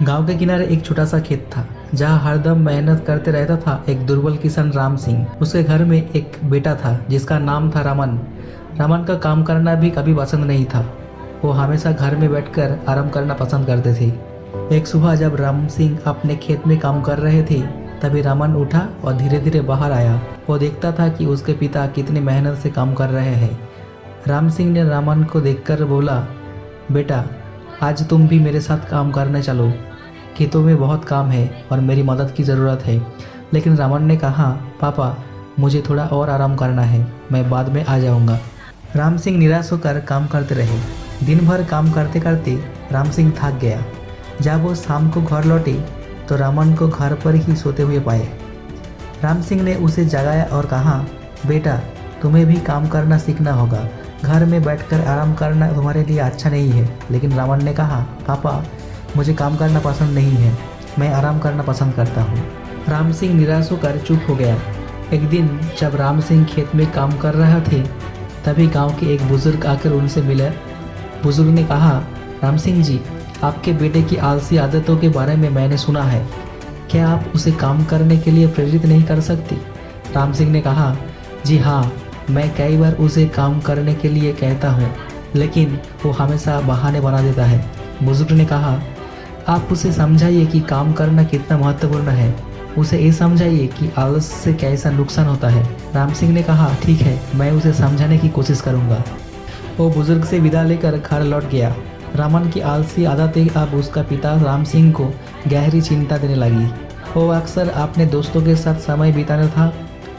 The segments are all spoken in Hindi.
गांव के किनारे एक छोटा सा खेत था जहां हरदम मेहनत करते रहता था एक दुर्बल किसान राम सिंह। उसके घर में एक बेटा था जिसका नाम था रमन। रमन का काम करना भी कभी पसंद नहीं था। वो हमेशा घर में बैठकर आराम करना पसंद करते थे। एक सुबह जब राम सिंह अपने खेत में काम कर रहे थे तभी रमन उठा और धीरे धीरे बाहर आया। वो देखता था कि उसके पिता कितनी मेहनत से काम कर रहे हैं। राम सिंह ने रमन को देखकर बोला, बेटा आज तुम भी मेरे साथ काम करने चलो, खेतों में बहुत काम है और मेरी मदद की ज़रूरत है। लेकिन रमन ने कहा, पापा मुझे थोड़ा और आराम करना है, मैं बाद में आ जाऊंगा। राम सिंह निराश होकर काम करते रहे। दिन भर काम करते करते राम सिंह थक गया। जब वो शाम को घर लौटे तो रमन को घर पर ही सोते हुए पाए। राम सिंह ने उसे जगाया और कहा, बेटा तुम्हें भी काम करना सीखना होगा, घर में बैठकर आराम करना तुम्हारे लिए अच्छा नहीं है। लेकिन रमन ने कहा, पापा मुझे काम करना पसंद नहीं है, मैं आराम करना पसंद करता हूँ। राम सिंह निराश होकर चुप हो गया। एक दिन जब राम सिंह खेत में काम कर रहे थे तभी गांव के एक बुजुर्ग आकर उनसे मिले। बुजुर्ग ने कहा, राम सिंह जी, आपके बेटे की आलसी आदतों के बारे में मैंने सुना है, क्या आप उसे काम करने के लिए प्रेरित नहीं कर सकती? राम सिंह ने कहा, जी हाँ, मैं कई बार उसे काम करने के लिए कहता हूँ लेकिन वो हमेशा बहाने बना देता है। बुजुर्ग ने कहा, आप उसे समझाइए कि काम करना कितना महत्वपूर्ण है, उसे ये समझाइए कि आलस से कैसा नुकसान होता है। राम सिंह ने कहा, ठीक है, मैं उसे समझाने की कोशिश करूँगा। वो बुजुर्ग से विदा लेकर घर लौट गया। रमन की आलसी आदतें अब उसका पिता राम सिंह को गहरी चिंता देने लगी। वो अक्सर अपने दोस्तों के साथ समय बिताना था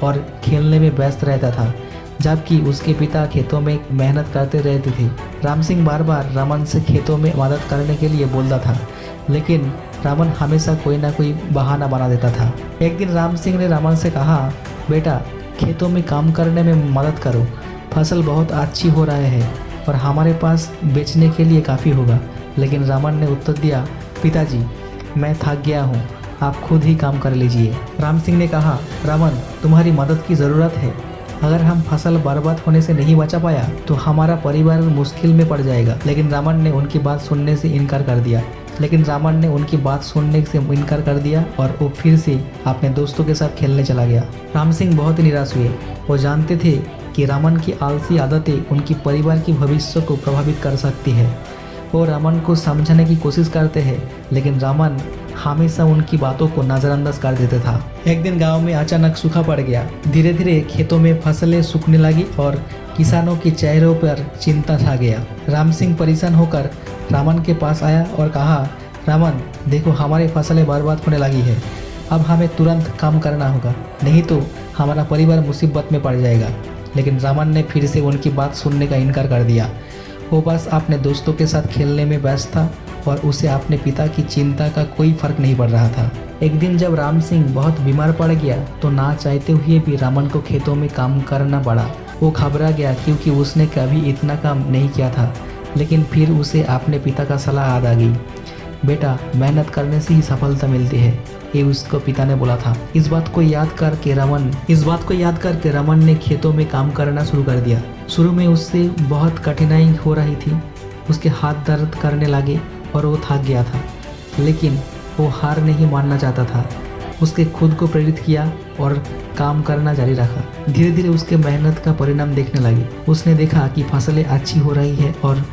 और खेलने में व्यस्त रहता था, जबकि उसके पिता खेतों में मेहनत करते रहते थे। राम सिंह बार बार रमन से खेतों में मदद करने के लिए बोलता था, लेकिन रमन हमेशा कोई ना कोई बहाना बना देता था। एक दिन राम सिंह ने रमन से कहा, बेटा खेतों में काम करने में मदद करो, फसल बहुत अच्छी हो रही है और हमारे पास बेचने के लिए काफ़ी होगा। लेकिन रमन ने उत्तर दिया, पिताजी मैं थक गया हूँ, आप खुद ही काम कर लीजिए। राम सिंह ने कहा, रमन तुम्हारी मदद की ज़रूरत है, अगर हम फसल बर्बाद होने से नहीं बचा पाया तो हमारा परिवार मुश्किल में पड़ जाएगा। लेकिन रमन ने उनकी बात सुनने से इनकार कर दिया और वो फिर से अपने दोस्तों के साथ खेलने चला गया। राम सिंह बहुत निराश हुए। वो जानते थे कि रमन की आलसी आदतें उनकी परिवार की भविष्य को प्रभावित कर सकती है। वो रमन को समझाने की कोशिश करते हैं लेकिन रमन हमेशा उनकी बातों को नज़रअंदाज कर देता था। एक दिन गांव में अचानक सूखा पड़ गया। धीरे धीरे खेतों में फसलें सूखने लगी और किसानों के चेहरों पर चिंता छा गया। राम सिंह परेशान होकर रमन के पास आया और कहा, रमन देखो हमारी फसलें बर्बाद होने लगी है, अब हमें तुरंत काम करना होगा, नहीं तो हमारा परिवार मुसीबत में पड़ जाएगा। लेकिन रमन ने फिर से उनकी बात सुनने का इनकार कर दिया। वो बस अपने दोस्तों के साथ खेलने में व्यस्त था और उसे अपने पिता की चिंता का कोई फर्क नहीं पड़ रहा था। एक दिन जब राम सिंह बहुत बीमार पड़ गया तो ना चाहते हुए भी रमन को खेतों में काम करना पड़ा। वो घबरा गया क्योंकि उसने कभी इतना काम नहीं किया था। लेकिन फिर उसे अपने पिता का सलाह याद आ गई। बेटा मेहनत करने से ही सफलता मिलती है, ये उसको पिता ने बोला था। इस बात को याद करके रमन ने खेतों में काम करना शुरू कर दिया। शुरू में उससे बहुत कठिनाई हो रही थी, उसके हाथ दर्द करने लगे और वो थक गया था। लेकिन वो हार नहीं मानना चाहता था। उसके खुद को प्रेरित किया और काम करना जारी रखा। धीरे धीरे उसके मेहनत का परिणाम देखने लगे। उसने देखा कि फसलें अच्छी हो रही है और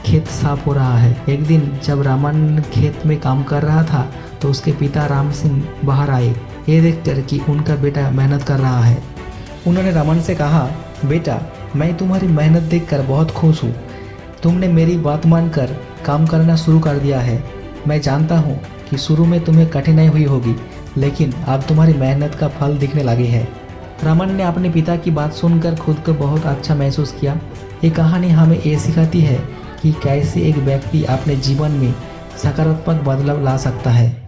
खेत साफ हो रहा है। एक दिन जब रमन खेत में काम कर रहा था तो उसके पिता राम सिंह बाहर आए, ये देखकर कि उनका बेटा मेहनत कर रहा है। उन्होंने रमन से कहा, बेटा मैं तुम्हारी मेहनत देखकर बहुत खुश हूँ, तुमने मेरी बात मानकर काम करना शुरू कर दिया है। मैं जानता हूँ कि शुरू में तुम्हें कठिनाई हुई होगी, लेकिन अब तुम्हारी मेहनत का फल दिखने लगे है। रमन ने अपने पिता की बात सुनकर खुद को बहुत अच्छा महसूस किया। ये कहानी हमें ये सिखाती है कि कैसे एक व्यक्ति अपने जीवन में सकारात्मक बदलाव ला सकता है।